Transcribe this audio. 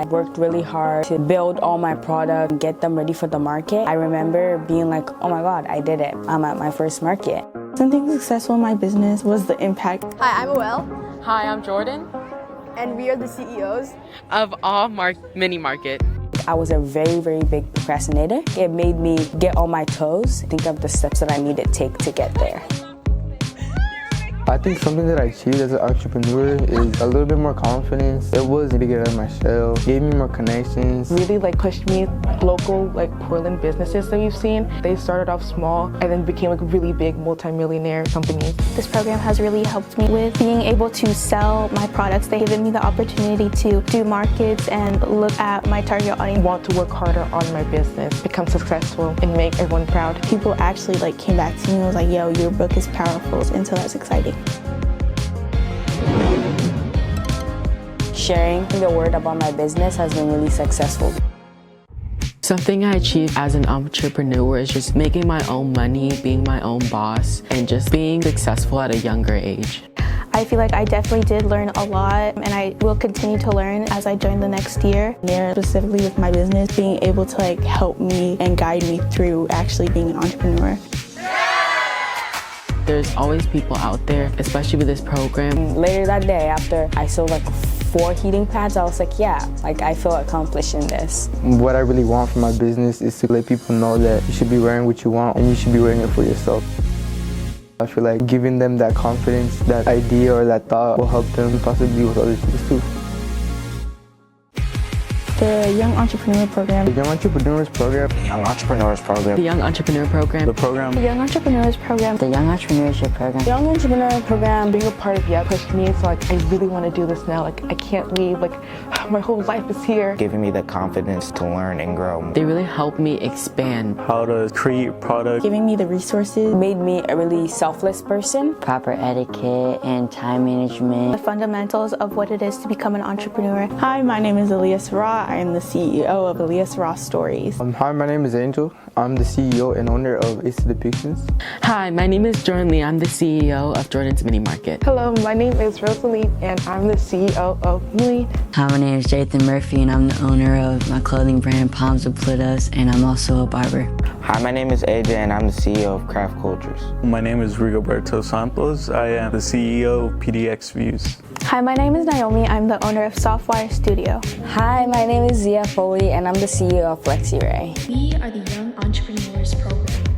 I worked really hard to build all my products and get them ready for the market. I remember being like, oh my God, I did it. I'm at my first market. Something successful in my business was the impact. Hi, I'm Oel. Hi, I'm Jordan. And we are the CEOs of All Mini Market. I was a very big procrastinator. It made me get on my toes, think of the steps that I needed to take to get there. I think something that I achieved as an entrepreneur is a little bit more confidence. It was to get out of my shell, gave me more connections. Really pushed me. Local Portland businesses that we've seen, they started off small and then became really big multi-millionaire companies. This program has really helped me with being able to sell my products. They've given me the opportunity to do markets and look at my target audience. I want to work harder on my business, become successful, and make everyone proud. People actually came back to me and was like, yo, your book is powerful, and so that's exciting. Sharing the word about my business has been really successful. Something I achieved as an entrepreneur is just making my own money, being my own boss, and just being successful at a younger age. I feel like I definitely did learn a lot, and I will continue to learn as I join the next year. There, specifically with my business, being able to help me and guide me through actually being an entrepreneur. There's always people out there, especially with this program. Later that day, after I sold 4 heating pads, I was like, yeah, I feel accomplished in this. What I really want from my business is to let people know that you should be wearing what you want and you should be wearing it for yourself. I feel like giving them that confidence, that idea or that thought will help them possibly with other things too. The Young Entrepreneur Program. The Young Entrepreneurs Program. The Young Entrepreneurs Program. The Young Entrepreneur Program. The program. The Young Entrepreneurs Program. The Young Entrepreneurship Program. The Young Entrepreneur Program. Being a part of YEP pushed me, so I really want to do this now. I can't leave. My whole life is here. Giving me the confidence to learn and grow. They really helped me expand. How to create products. Giving me the resources. Made me a really selfless person. Proper etiquette and time management. The fundamentals of what it is to become an entrepreneur. Hi, my name is Elias Raw. I am the CEO of Elias Raw Stories. Hi, my name is Angel. I'm the CEO and owner of Ace Depictions. Hi, my name is Jordan Lee. I'm the CEO of Jordan's Mini Market. Hello, my name is Rosalie, and I'm the CEO of Lee. Hi, my name is Jathan Murphy, and I'm the owner of my clothing brand Palms of Plutus, and I'm also a barber. Hi, my name is AJ, and I'm the CEO of Craft Cultures. My name is Rigoberto Santos. I am the CEO of PDX Views. Hi, my name is Naomi. I'm the owner of Softwire Studio. Hi, my name is Zia Foley, and I'm the CEO of FlexiRay. We are the Young Entrepreneurs Program.